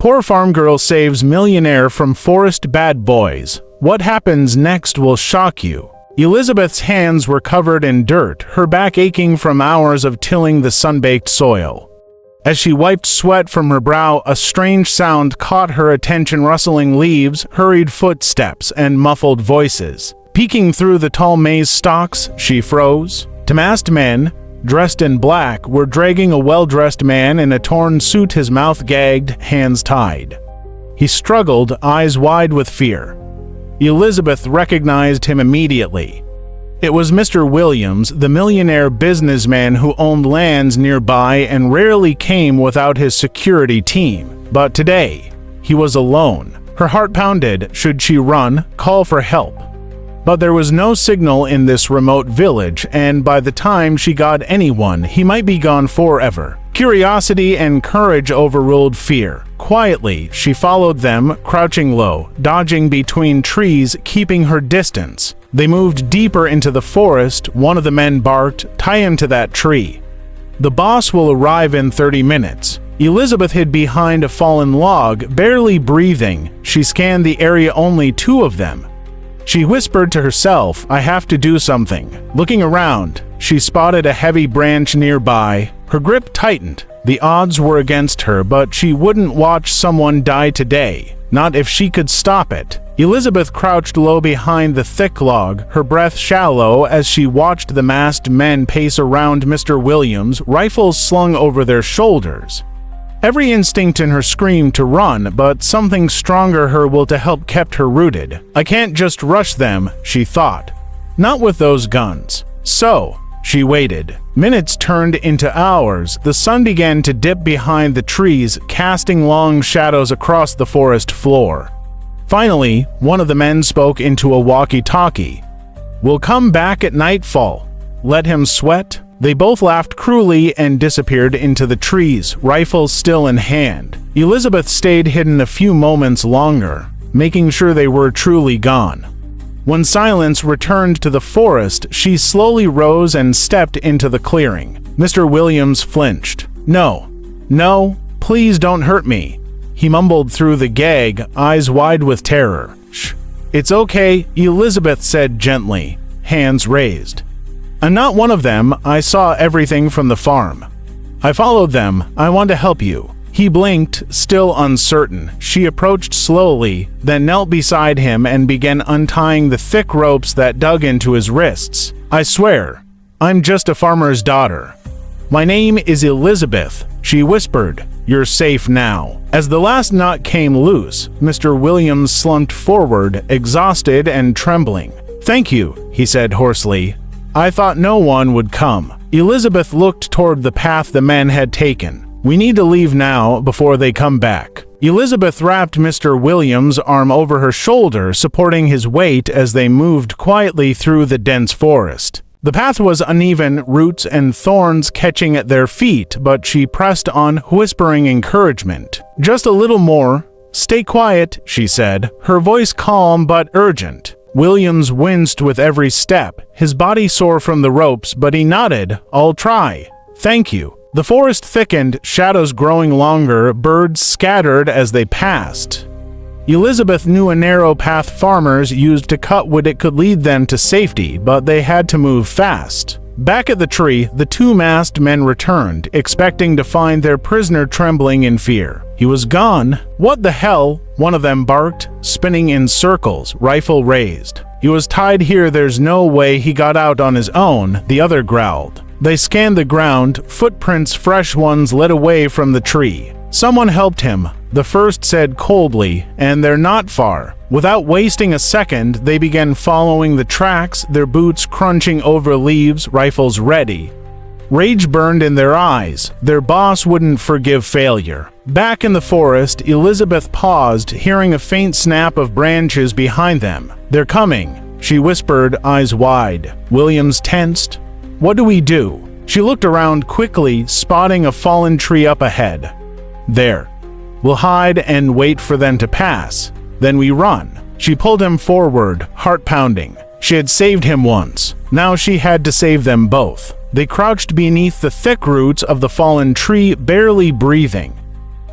Poor farm girl saves millionaire from forest bad boys. What happens next will shock you. Elizabeth's hands were covered in dirt, her back aching from hours of tilling the sun-baked soil. As she wiped sweat from her brow, a strange sound caught her attention: rustling leaves, hurried footsteps, and muffled voices. Peeking through the tall maize stalks, she froze. Two masked men, dressed in black, were dragging a well-dressed man in a torn suit, his mouth gagged, hands tied. He struggled, eyes wide with fear. Elizabeth recognized him immediately. It was Mr. Williams, the millionaire businessman who owned lands nearby and rarely came without his security team. But today, he was alone. Her heart pounded. Should she run, call for help? But there was no signal in this remote village, and by the time she got anyone, he might be gone forever. Curiosity and courage overruled fear. Quietly, she followed them, crouching low, dodging between trees, keeping her distance. They moved deeper into the forest. One of the men barked, "Tie him to that tree. The boss will arrive in 30 minutes." Elizabeth hid behind a fallen log, barely breathing. She scanned the area, only two of them. She whispered to herself, "I have to do something." Looking around, she spotted a heavy branch nearby. Her grip tightened. The odds were against her, but she wouldn't watch someone die today. Not if she could stop it. Elizabeth crouched low behind the thick log, her breath shallow as she watched the masked men pace around Mr. Williams, rifles slung over their shoulders. Every instinct in her screamed to run, but something stronger her will to help kept her rooted. "I can't just rush them," she thought. "Not with those guns." So, she waited. Minutes turned into hours. The sun began to dip behind the trees, casting long shadows across the forest floor. Finally, one of the men spoke into a walkie-talkie. "We'll come back at nightfall. Let him sweat." They both laughed cruelly and disappeared into the trees, rifles still in hand. Elizabeth stayed hidden a few moments longer, making sure they were truly gone. When silence returned to the forest, she slowly rose and stepped into the clearing. Mr. Williams flinched. "No, no, please don't hurt me," he mumbled through the gag, eyes wide with terror. "Shh, it's okay," Elizabeth said gently, hands raised. "I'm not one of them. I saw everything from the farm. I followed them. I want to help you." He blinked, still uncertain. She approached slowly, then knelt beside him and began untying the thick ropes that dug into his wrists. "I swear, I'm just a farmer's daughter. My name is Elizabeth," she whispered. "You're safe now." As the last knot came loose, Mr. Williams slumped forward, exhausted and trembling. "Thank you," he said hoarsely. "I thought no one would come." Elizabeth looked toward the path the men had taken. "We need to leave now, before they come back." Elizabeth wrapped Mr. Williams' arm over her shoulder, supporting his weight as they moved quietly through the dense forest. The path was uneven, roots and thorns catching at their feet, but she pressed on, whispering encouragement. "Just a little more. Stay quiet," she said, her voice calm but urgent. Williams winced with every step, his body sore from the ropes, but he nodded. "I'll try. Thank you." The forest thickened, shadows growing longer, birds scattered as they passed. Elizabeth knew a narrow path farmers used to cut wood. It could lead them to safety, but they had to move fast. Back at the tree, the two masked men returned, expecting to find their prisoner trembling in fear. He was gone. "What the hell?" one of them barked, spinning in circles, rifle raised. "He was tied here. There's no way he got out on his own," the other growled. They scanned the ground, footprints, fresh ones led away from the tree. "Someone helped him," the first said coldly, "and they're not far." Without wasting a second, they began following the tracks, their boots crunching over leaves, rifles ready. Rage burned in their eyes. Their boss wouldn't forgive failure. Back in the forest, Elizabeth paused, hearing a faint snap of branches behind them. "They're coming," she whispered, eyes wide. Williams tensed. "What do we do?" She looked around quickly, spotting a fallen tree up ahead. "There. We'll hide and wait for them to pass. Then we run." She pulled him forward, heart pounding. She had saved him once. Now she had to save them both. They crouched beneath the thick roots of the fallen tree, barely breathing.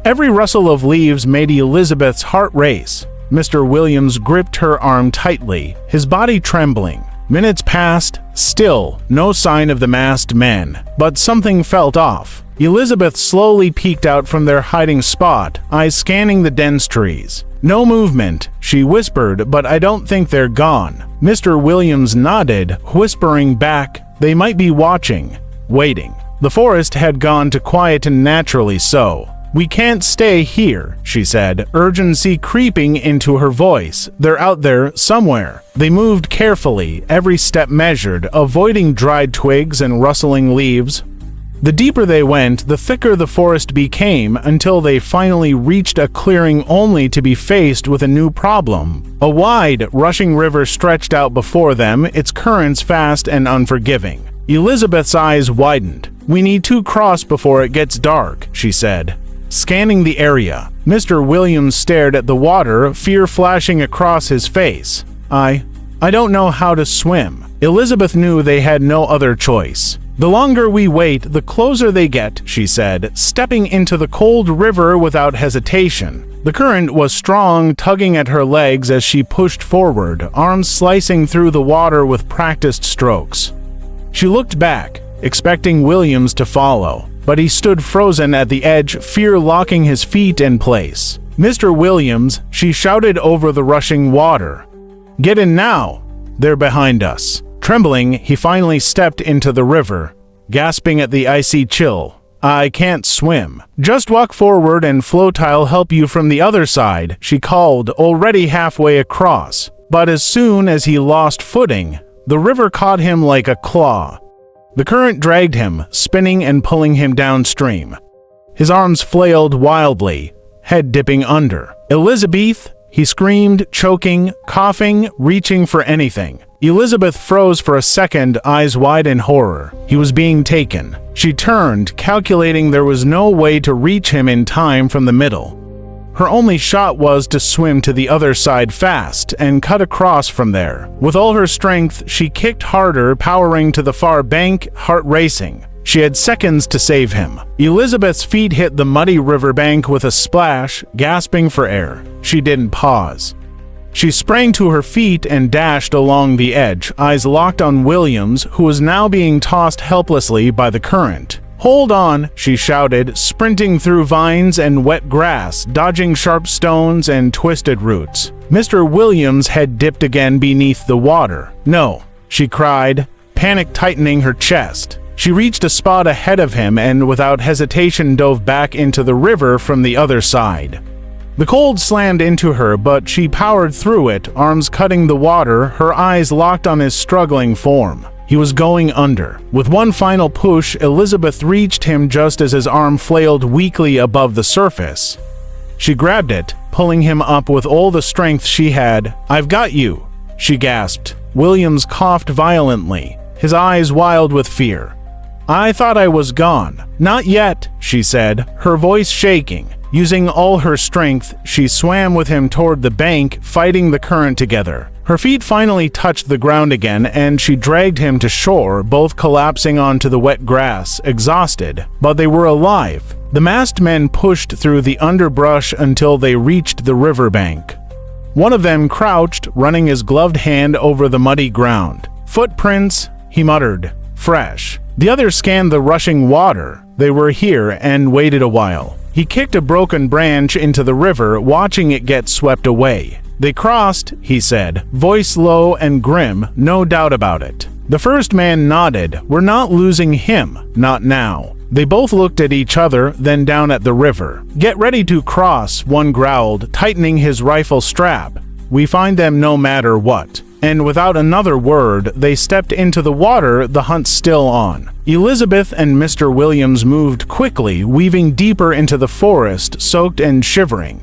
Every rustle of leaves made Elizabeth's heart race. Mr. Williams gripped her arm tightly, his body trembling. Minutes passed, still no sign of the masked men, but something felt off. Elizabeth slowly peeked out from their hiding spot, eyes scanning the dense trees. "No movement," she whispered, "but I don't think they're gone." Mr. Williams nodded, whispering back, "They might be watching, waiting." The forest had gone to quiet, and naturally so. "We can't stay here," she said, urgency creeping into her voice. "They're out there somewhere." They moved carefully, every step measured, avoiding dried twigs and rustling leaves. The deeper they went, the thicker the forest became, until they finally reached a clearing only to be faced with a new problem. A wide, rushing river stretched out before them, its currents fast and unforgiving. Elizabeth's eyes widened. "We need to cross before it gets dark," she said, scanning the area. Mr. Williams stared at the water, fear flashing across his face. I don't know how to swim." Elizabeth knew they had no other choice. "The longer we wait, the closer they get," she said, stepping into the cold river without hesitation. The current was strong, tugging at her legs as she pushed forward, arms slicing through the water with practiced strokes. She looked back, expecting Williams to follow, but he stood frozen at the edge, fear locking his feet in place. "Mr. Williams," she shouted over the rushing water. "Get in now! They're behind us." Trembling, he finally stepped into the river, gasping at the icy chill. "I can't swim." "Just walk forward and Float'll help you from the other side," she called, already halfway across. But as soon as he lost footing, the river caught him like a claw. The current dragged him, spinning and pulling him downstream. His arms flailed wildly, head dipping under. "Elizabeth!" he screamed, choking, coughing, reaching for anything. Elizabeth froze for a second, eyes wide in horror. He was being taken. She turned, calculating there was no way to reach him in time from the middle. Her only shot was to swim to the other side fast and cut across from there. With all her strength, she kicked harder, powering to the far bank, heart racing. She had seconds to save him. Elizabeth's feet hit the muddy riverbank with a splash, gasping for air. She didn't pause. She sprang to her feet and dashed along the edge, eyes locked on Williams, who was now being tossed helplessly by the current. "Hold on," she shouted, sprinting through vines and wet grass, dodging sharp stones and twisted roots. Mr. Williams' head dipped again beneath the water. "No," she cried, panic tightening her chest. She reached a spot ahead of him and without hesitation dove back into the river from the other side. The cold slammed into her, but she powered through it, arms cutting the water, her eyes locked on his struggling form. He was going under. With one final push, Elizabeth reached him just as his arm flailed weakly above the surface. She grabbed it, pulling him up with all the strength she had. "I've got you," she gasped. Williams coughed violently, his eyes wild with fear. "I thought I was gone." "Not yet," she said, her voice shaking. Using all her strength, she swam with him toward the bank, fighting the current together. Her feet finally touched the ground again, and she dragged him to shore, both collapsing onto the wet grass, exhausted. But they were alive. The masked men pushed through the underbrush until they reached the riverbank. One of them crouched, running his gloved hand over the muddy ground. "Footprints," he muttered, "fresh." The other scanned the rushing water. They were here and waited a while. He kicked a broken branch into the river, watching it get swept away. "They crossed," he said, voice low and grim, no doubt about it. The first man nodded. "We're not losing him, not now." They both looked at each other, then down at the river. "Get ready to cross," one growled, tightening his rifle strap. "We find them no matter what." And without another word, they stepped into the water, the hunt still on. Elizabeth and Mr. Williams moved quickly, weaving deeper into the forest, soaked and shivering.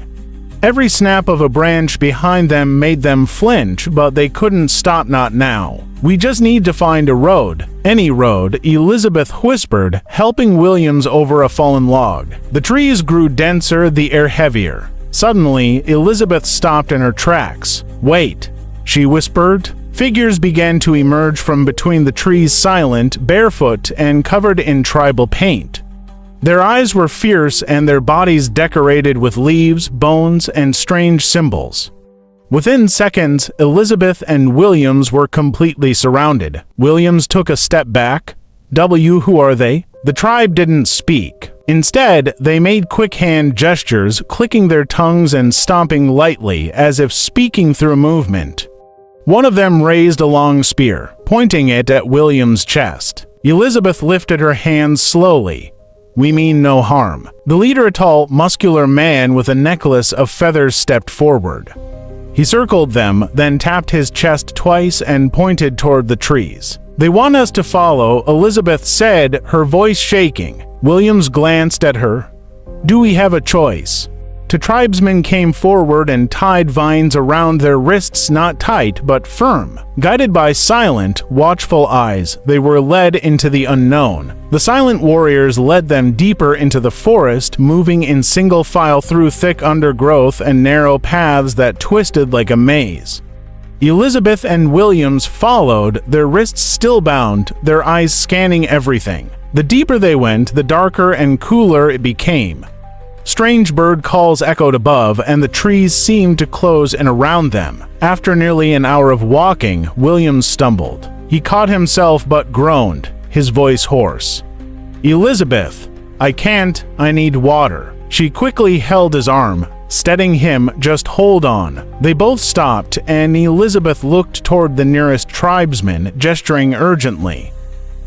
Every snap of a branch behind them made them flinch, but they couldn't stop, not now. "We just need to find a road. Any road," Elizabeth whispered, helping Williams over a fallen log. The trees grew denser, the air heavier. Suddenly, Elizabeth stopped in her tracks. "Wait," she whispered. Figures began to emerge from between the trees, silent, barefoot, and covered in tribal paint. Their eyes were fierce and their bodies decorated with leaves, bones, and strange symbols. Within seconds, Elizabeth and Williams were completely surrounded. Williams took a step back. Who are they? The tribe didn't speak. Instead, they made quick hand gestures, clicking their tongues and stomping lightly, as if speaking through movement. One of them raised a long spear, pointing it at William's chest. Elizabeth lifted her hands slowly. We mean no harm. The leader, a tall, muscular man with a necklace of feathers, stepped forward. He circled them, then tapped his chest twice and pointed toward the trees. They want us to follow, Elizabeth said, her voice shaking. Williams glanced at her. Do we have a choice? Two tribesmen came forward and tied vines around their wrists, not tight, but firm. Guided by silent, watchful eyes, they were led into the unknown. The silent warriors led them deeper into the forest, moving in single file through thick undergrowth and narrow paths that twisted like a maze. Elizabeth and Williams followed, their wrists still bound, their eyes scanning everything. The deeper they went, the darker and cooler it became. Strange bird calls echoed above, and the trees seemed to close in around them. After nearly an hour of walking, Williams stumbled. He caught himself but groaned, his voice hoarse. Elizabeth, I can't, I need water. She quickly held his arm, steadying him. Just hold on. They both stopped, and Elizabeth looked toward the nearest tribesman, gesturing urgently.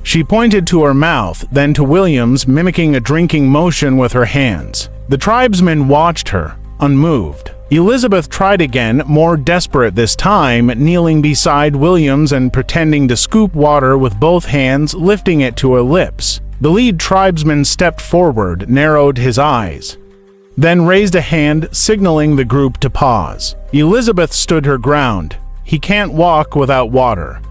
She pointed to her mouth, then to Williams, mimicking a drinking motion with her hands. The tribesman watched her, unmoved. Elizabeth tried again, more desperate this time, kneeling beside Williams and pretending to scoop water with both hands, lifting it to her lips. The lead tribesman stepped forward, narrowed his eyes, then raised a hand, signaling the group to pause. Elizabeth stood her ground. He can't walk without water.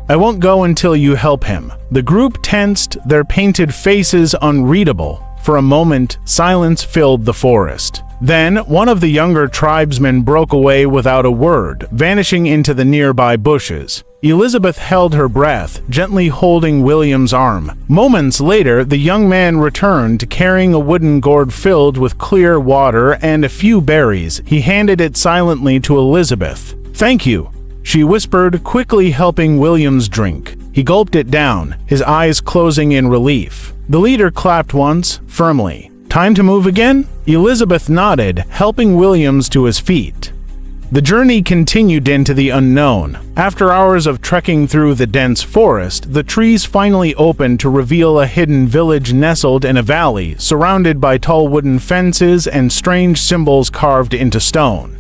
I won't go until you help him. The group tensed, their painted faces unreadable. For a moment, silence filled the forest. Then, one of the younger tribesmen broke away without a word, vanishing into the nearby bushes. Elizabeth held her breath, gently holding William's arm. Moments later, the young man returned, carrying a wooden gourd filled with clear water and a few berries. He handed it silently to Elizabeth. Thank you, she whispered, quickly helping Williams drink. He gulped it down, his eyes closing in relief. The leader clapped once, firmly. Time to move again? Elizabeth nodded, helping Williams to his feet. The journey continued into the unknown. After hours of trekking through the dense forest, the trees finally opened to reveal a hidden village nestled in a valley, surrounded by tall wooden fences and strange symbols carved into stone.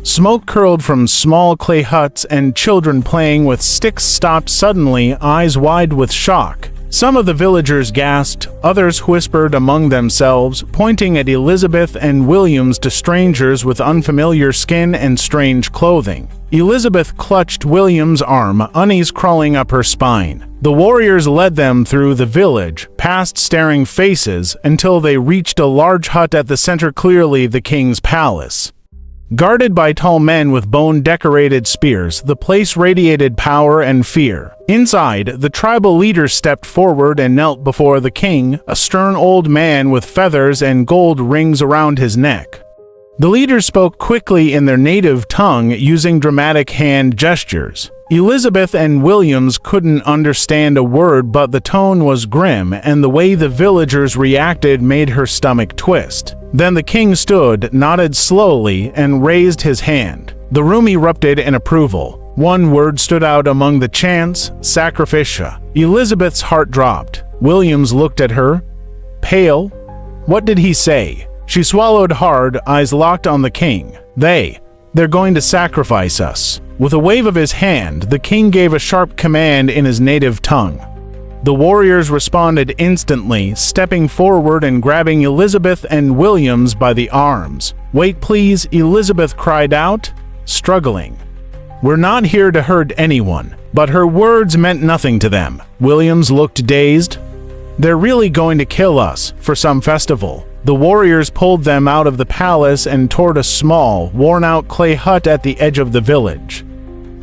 Smoke curled from small clay huts, and children playing with sticks stopped suddenly, eyes wide with shock. Some of the villagers gasped, others whispered among themselves, pointing at Elizabeth and Williams to strangers with unfamiliar skin and strange clothing. Elizabeth clutched Williams' arm, unease crawling up her spine. The warriors led them through the village, past staring faces, until they reached a large hut at the center, clearly the king's palace. Guarded by tall men with bone-decorated spears, the place radiated power and fear. Inside, the tribal leader stepped forward and knelt before the king, a stern old man with feathers and gold rings around his neck. The leader spoke quickly in their native tongue, using dramatic hand gestures. Elizabeth and Williams couldn't understand a word, but the tone was grim, and the way the villagers reacted made her stomach twist. Then the king stood, nodded slowly, and raised his hand. The room erupted in approval. One word stood out among the chants: sacrificia. Elizabeth's heart dropped. Williams looked at her, pale. What did he say? She swallowed hard, eyes locked on the king. They're going to sacrifice us. With a wave of his hand, the king gave a sharp command in his native tongue. The warriors responded instantly, stepping forward and grabbing Elizabeth and Williams by the arms. Wait, please, Elizabeth cried out, struggling. We're not here to hurt anyone. But her words meant nothing to them. Williams looked dazed. They're really going to kill us, for some festival. The warriors pulled them out of the palace and toward a small, worn-out clay hut at the edge of the village.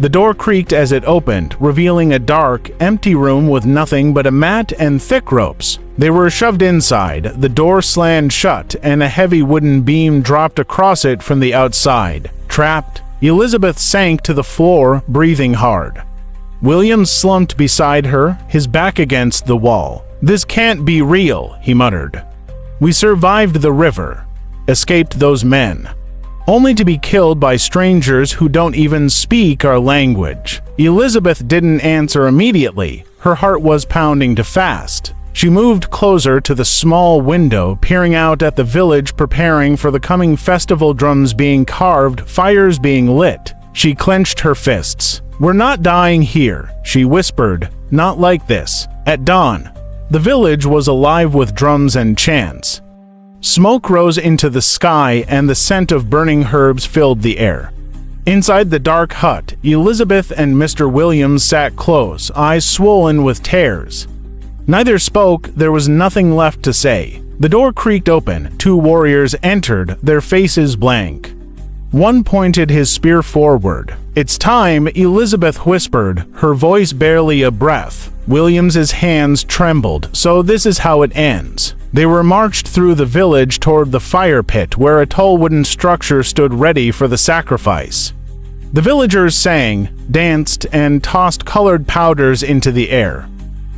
The door creaked as it opened, revealing a dark, empty room with nothing but a mat and thick ropes. They were shoved inside, the door slammed shut, and a heavy wooden beam dropped across it from the outside. Trapped, Elizabeth sank to the floor, breathing hard. Williams slumped beside her, his back against the wall. "This can't be real," he muttered. "We survived the river, escaped those men, only to be killed by strangers who don't even speak our language." Elizabeth didn't answer immediately. Her heart was pounding too fast. She moved closer to the small window, peering out at the village, preparing for the coming festival. Drums being carved, fires being lit. She clenched her fists. "We're not dying here," she whispered. "Not like this." At dawn, the village was alive with drums and chants. Smoke rose into the sky and the scent of burning herbs filled the air. Inside the dark hut, Elizabeth and Mr. Williams sat close, eyes swollen with tears. Neither spoke, there was nothing left to say. The door creaked open, 2 warriors entered, their faces blank. One pointed his spear forward. "It's time," Elizabeth whispered, her voice barely a breath. Williams's hands trembled. "So this is how it ends." They were marched through the village toward the fire pit, where a tall wooden structure stood ready for the sacrifice. The villagers sang, danced, and tossed colored powders into the air.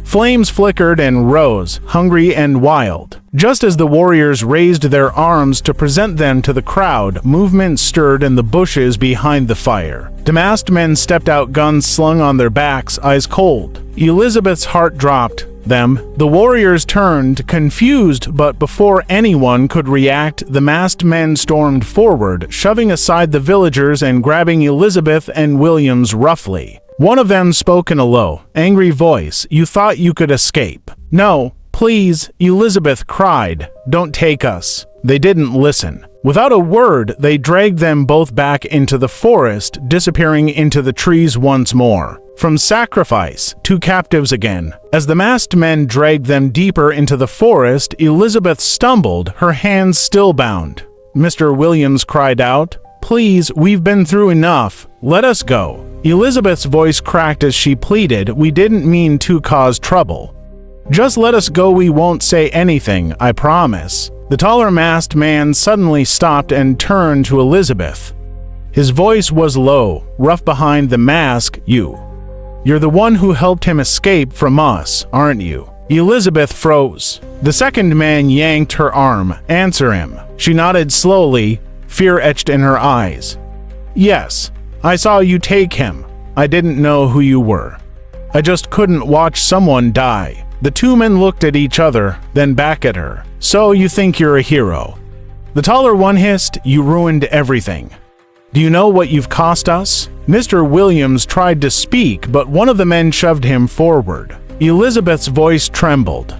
Flames flickered and rose, hungry and wild. Just as the warriors raised their arms to present them to the crowd, movement stirred in the bushes behind the fire. Masked men stepped out, guns slung on their backs, eyes cold. Elizabeth's heart dropped. The warriors turned, confused, but before anyone could react, the masked men stormed forward, shoving aside the villagers and grabbing Elizabeth and Williams roughly. One of them spoke in a low, angry voice. "You thought you could escape." "No, please," Elizabeth cried. "Don't take us." They didn't listen. Without a word, they dragged them both back into the forest, disappearing into the trees once more. From sacrifice to captives again. As the masked men dragged them deeper into the forest, Elizabeth stumbled, her hands still bound. Mr. Williams cried out, "Please, we've been through enough. Let us go." Elizabeth's voice cracked as she pleaded, "We didn't mean to cause trouble. Just let us go, we won't say anything, I promise." The taller masked man suddenly stopped and turned to Elizabeth. His voice was low, rough behind the mask. You're the one who helped him escape from us, aren't you?" Elizabeth froze. The second man yanked her arm. "Answer him." She nodded slowly, fear etched in her eyes. "Yes, I saw you take him. I didn't know who you were. I just couldn't watch someone die." The 2 men looked at each other, then back at her. "So you think you're a hero?" The taller one hissed, "You ruined everything. Do you know what you've cost us?" Mr. Williams tried to speak, but one of the men shoved him forward. Elizabeth's voice trembled.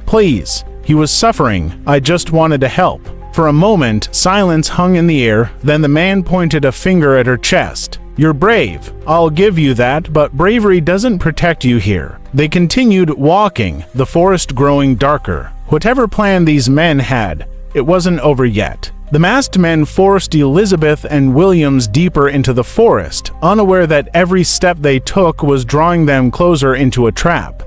"Please, he was suffering. I just wanted to help." For a moment, silence hung in the air, then the man pointed a finger at her chest. "You're brave, I'll give you that, but bravery doesn't protect you here." They continued walking, the forest growing darker. Whatever plan these men had, it wasn't over yet. The masked men forced Elizabeth and Williams deeper into the forest, unaware that every step they took was drawing them closer into a trap.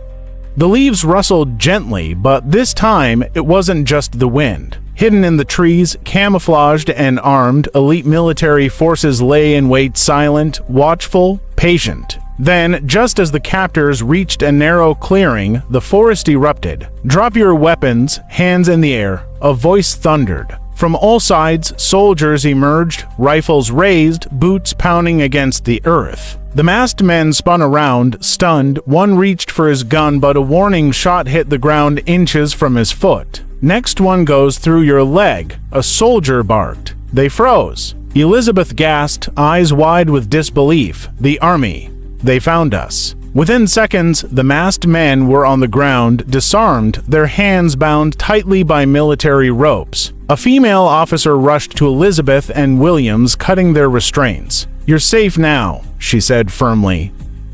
The leaves rustled gently, but this time it wasn't just the wind. Hidden in the trees, camouflaged and armed, elite military forces lay in wait, silent, watchful, patient. Then, just as the captors reached a narrow clearing, the forest erupted. "Drop your weapons, hands in the air," a voice thundered. From all sides, soldiers emerged, rifles raised, boots pounding against the earth. The masked men spun around, stunned. One reached for his gun, but a warning shot hit the ground inches from his foot. "Next one goes through your leg," a soldier barked. They froze. Elizabeth gasped, eyes wide with disbelief. "The army. They found us." Within seconds, the masked men were on the ground, disarmed, their hands bound tightly by military ropes. A female officer rushed to Elizabeth and Williams, cutting their restraints. "You're safe now," she said firmly.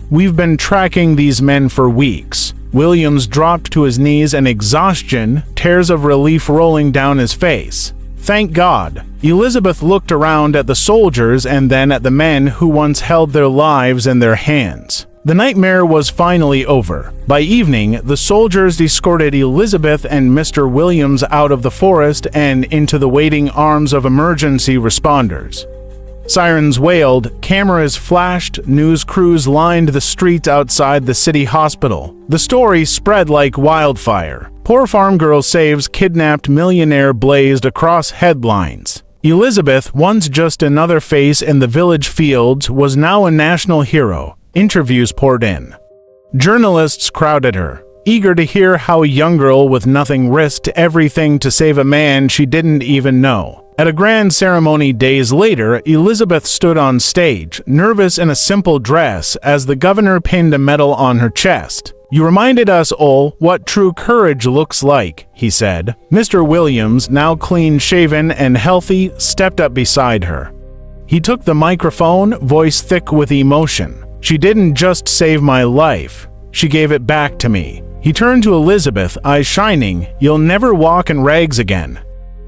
"We've been tracking these men for weeks." Williams dropped to his knees in exhaustion, tears of relief rolling down his face. Thank God. Elizabeth looked around at the soldiers and then at the men who once held their lives in their hands. The nightmare was finally over. By evening, the soldiers escorted Elizabeth and Mr. Williams out of the forest and into the waiting arms of emergency responders. Sirens wailed, cameras flashed, news crews lined the streets outside the city hospital. The story spread like wildfire. Poor farm girl saves kidnapped millionaire blazed across headlines. Elizabeth, once just another face in the village fields, was now a national hero. Interviews poured in. Journalists crowded her, eager to hear how a young girl with nothing risked everything to save a man she didn't even know. At a grand ceremony days later, Elizabeth stood on stage, nervous in a simple dress, as the governor pinned a medal on her chest. "You reminded us all what true courage looks like," he said. Mr. Williams, now clean-shaven and healthy, stepped up beside her. He took the microphone, voice thick with emotion. "She didn't just save my life. She gave it back to me." He turned to Elizabeth, eyes shining. "You'll never walk in rags again.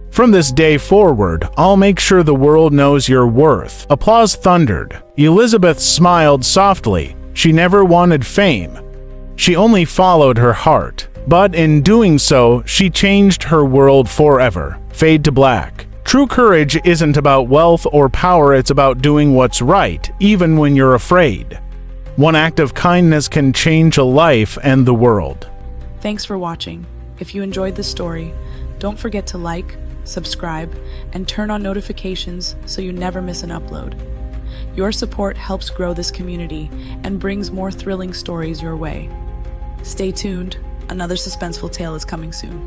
From this day forward, I'll make sure the world knows your worth." Applause thundered. Elizabeth smiled softly. She never wanted fame. She only followed her heart. But in doing so, she changed her world forever. Fade to black. True courage isn't about wealth or power, it's about doing what's right, even when you're afraid. One act of kindness can change a life and the world. Thanks for watching. If you enjoyed this story, don't forget to like, subscribe, and turn on notifications so you never miss an upload. Your support helps grow this community and brings more thrilling stories your way. Stay tuned, another suspenseful tale is coming soon.